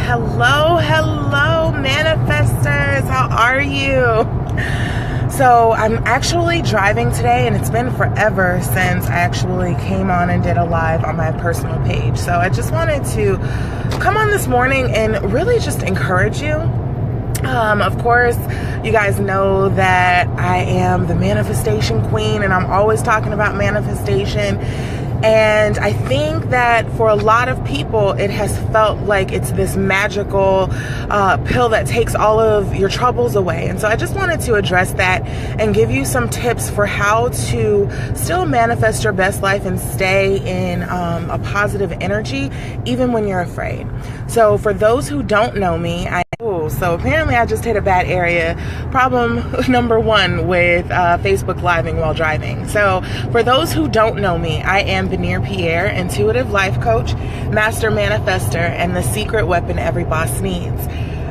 Hello, manifestors. How are you? So I'm actually driving today, and it's been forever since I actually came on and did a live on my personal page. So I just wanted to come on this morning and really just encourage you. Of course, you guys know that I am the manifestation queen, and I'm always talking about manifestation. And I think that for a lot of people, it has felt like it's this magical pill that takes all of your troubles away. And so I just wanted to address that and give you some tips for how to still manifest your best life and stay in a positive energy, even when you're afraid. So for those who don't know me, so apparently I just hit a bad area. Problem number one with Facebook Living while driving. So for those who don't know me, I am Veneer Pierre, intuitive life coach, master manifester, and the secret weapon every boss needs.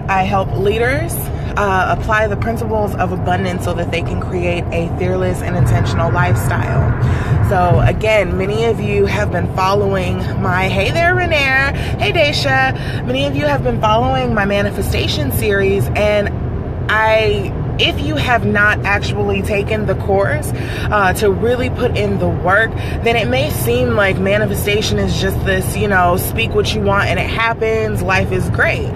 I help leaders apply the principles of abundance so that they can create a fearless and intentional lifestyle. So again, many of you have been following my, hey there Renair, hey Daisha, many of you have been following my manifestation series, and if you have not actually taken the course to really put in the work, then it may seem like manifestation is just this, speak what you want and it happens, life is great.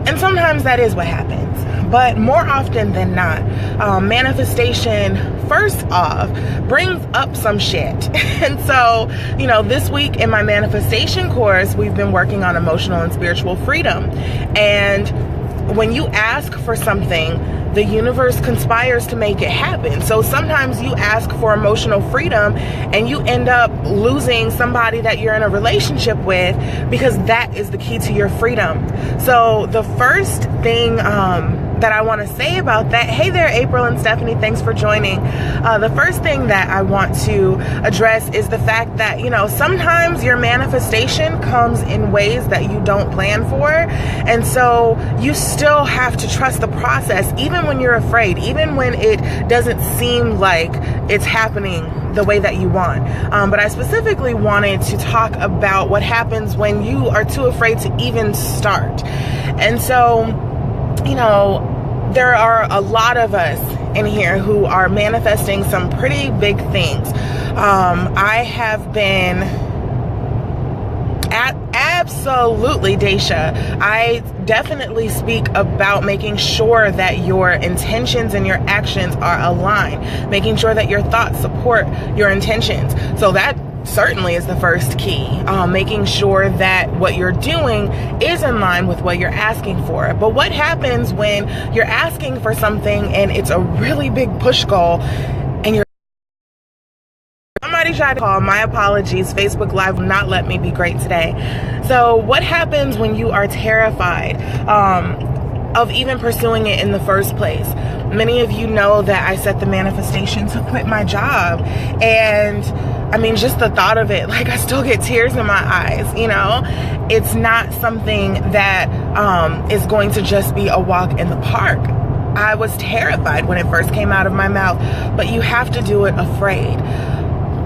And sometimes that is what happens. But more often than not, manifestation, first off, brings up some shit. And so, this week in my manifestation course, we've been working on emotional and spiritual freedom. And when you ask for something, the universe conspires to make it happen. So sometimes you ask for emotional freedom and you end up losing somebody that you're in a relationship with, because that is the key to your freedom. So the first thing that I want to say about that, hey there April and Stephanie, thanks for joining. The first thing that I want to address is the fact that sometimes your manifestation comes in ways that you don't plan for, and so you still have to trust the process, even when you're afraid, even when it doesn't seem like it's happening the way that you want. But I specifically wanted to talk about what happens when you are too afraid to even start. And so there are a lot of us in here who are manifesting some pretty big things. I have been absolutely, Daisha, I definitely speak about making sure that your intentions and your actions are aligned, making sure that your thoughts support your intentions. So that certainly is the first key, making sure that what you're doing is in line with what you're asking for. But what happens when you're asking for something and it's a really big push goal and somebody tried to call, my apologies, Facebook Live will not let me be great today. So what happens when you are terrified of even pursuing it in the first place? Many of you know that I set the manifestation to quit my job, and just the thought of it, I still get tears in my eyes. It's not something that is going to just be a walk in the park. I was terrified when it first came out of my mouth, but you have to do it afraid.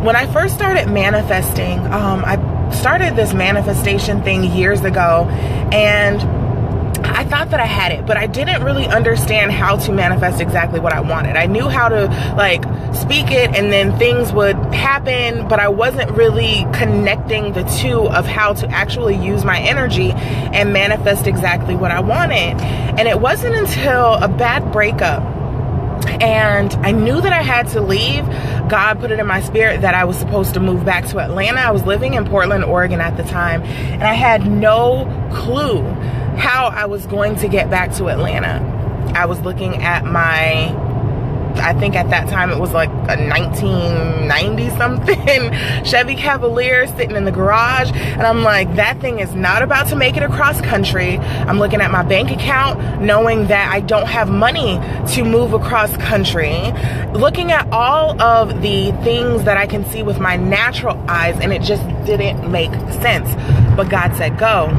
When I first started manifesting, I started this manifestation thing years ago, and I thought that I had it, but I didn't really understand how to manifest exactly what I wanted. I knew how to speak it and then things would happen, but I wasn't really connecting the two of how to actually use my energy and manifest exactly what I wanted. And it wasn't until a bad breakup and I knew that I had to leave. God put it in my spirit that I was supposed to move back to Atlanta. I was living in Portland, Oregon at the time, and I had no clue how I was going to get back to Atlanta. I was looking at I think at that time it was like a 1990 something Chevy Cavalier sitting in the garage, and I'm like, that thing is not about to make it across country. I'm looking at my bank account knowing that I don't have money to move across country, looking at all of the things that I can see with my natural eyes, and it just didn't make sense. But God said go.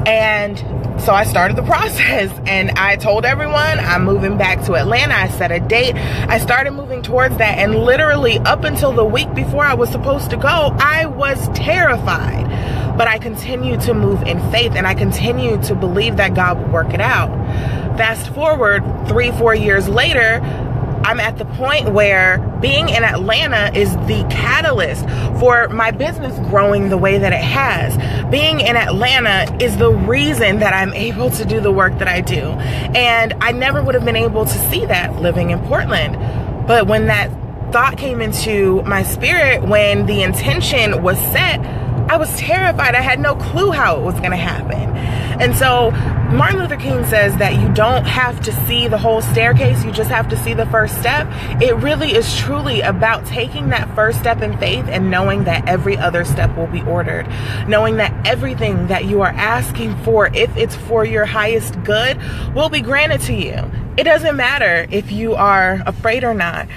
And so I started the process, and I told everyone I'm moving back to Atlanta. I set a date. I started moving towards that, and literally up until the week before I was supposed to go, I was terrified. but I continue to move in faith, and I continue to believe that God will work it out. Fast forward 3-4 years later, I'm at the point where being in Atlanta is the catalyst for my business growing the way that it has. Being in Atlanta is the reason that I'm able to do the work that I do. And I never would have been able to see that living in Portland. But when that thought came into my spirit, when the intention was set, I was terrified. I had no clue how it was going to happen. And so Martin Luther King says that you don't have to see the whole staircase, you just have to see the first step. It really is truly about taking that first step in faith and knowing that every other step will be ordered. Knowing that everything that you are asking for, if it's for your highest good, will be granted to you. It doesn't matter if you are afraid or not.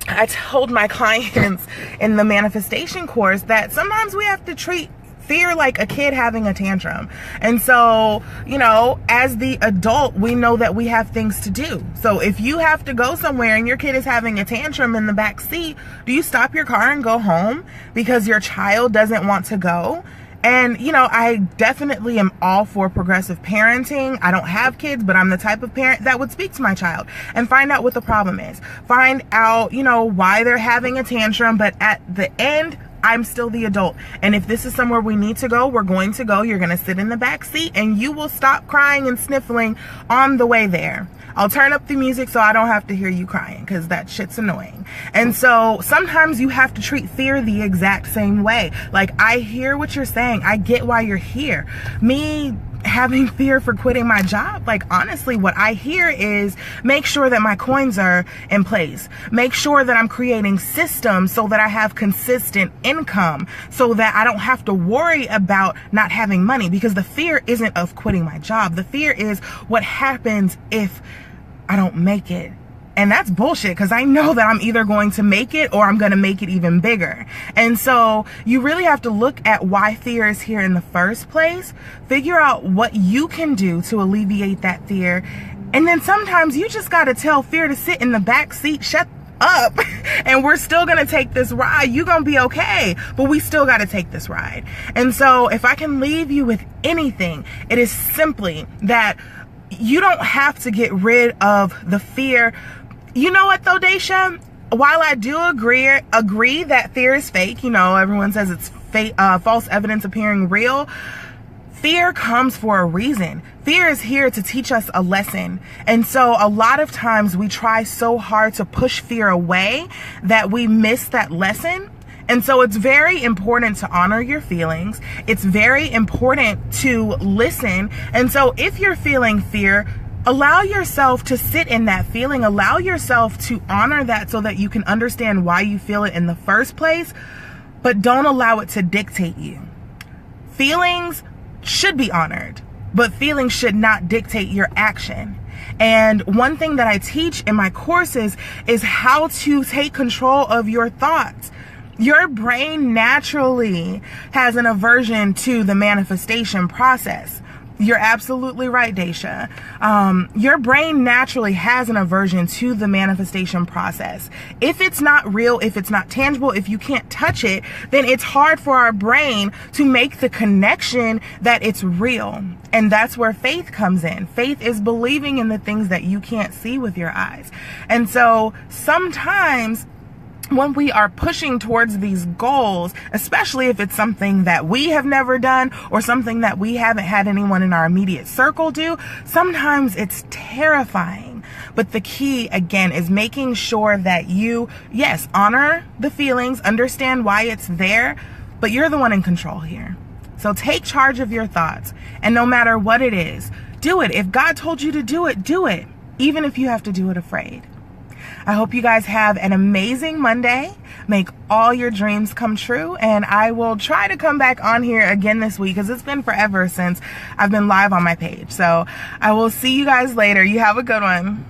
I told my clients in the manifestation course that sometimes we have to treat fear like a kid having a tantrum. And so, you know, as the adult, we know that we have things to do. So if you have to go somewhere and your kid is having a tantrum in the back seat, do you stop your car and go home because your child doesn't want to go? And, you know, I definitely am all for progressive parenting. I don't have kids, but I'm the type of parent that would speak to my child and find out what the problem is. Find out, you know, why they're having a tantrum. But at the end, I'm still the adult. And if this is somewhere we need to go, we're going to go. You're going to sit in the back seat and you will stop crying and sniffling on the way there. I'll turn up the music so I don't have to hear you crying, because that shit's annoying. And so sometimes you have to treat fear the exact same way. Like, I hear what you're saying. I get why you're here. Me having fear for quitting my job, like, honestly, what I hear is make sure that my coins are in place. Make sure that I'm creating systems so that I have consistent income, so that I don't have to worry about not having money, because the fear isn't of quitting my job. The fear is what happens if I don't make it. And that's bullshit, because I know that I'm either going to make it or I'm going to make it even bigger. And so you really have to look at why fear is here in the first place. Figure out what you can do to alleviate that fear. And then sometimes you just got to tell fear to sit in the back seat, shut up, and we're still going to take this ride. You're going to be okay, but we still got to take this ride. And so if I can leave you with anything, it is simply that you don't have to get rid of the fear. You know what though, Daisha? While I do agree that fear is fake, you know, everyone says it's fake, false evidence appearing real. Fear comes for a reason. Fear is here to teach us a lesson. And so a lot of times we try so hard to push fear away that we miss that lesson. And so it's very important to honor your feelings. It's very important to listen. And so if you're feeling fear, allow yourself to sit in that feeling. Allow yourself to honor that so that you can understand why you feel it in the first place, but don't allow it to dictate you. Feelings should be honored, but feelings should not dictate your action. And one thing that I teach in my courses is how to take control of your thoughts. Your brain naturally has an aversion to the manifestation process. You're absolutely right, Daisha. Your brain naturally has an aversion to the manifestation process. If it's not real, if it's not tangible, if you can't touch it, then it's hard for our brain to make the connection that it's real. And that's where faith comes in. Faith is believing in the things that you can't see with your eyes. And so sometimes when we are pushing towards these goals, especially if it's something that we have never done or something that we haven't had anyone in our immediate circle do, sometimes it's terrifying. But the key, again, is making sure that you, yes, honor the feelings, understand why it's there, but you're the one in control here. So take charge of your thoughts. And no matter what it is, do it. If God told you to do it, even if you have to do it afraid. I hope you guys have an amazing Monday. Make all your dreams come true. And I will try to come back on here again this week, because it's been forever since I've been live on my page. So I will see you guys later. You have a good one.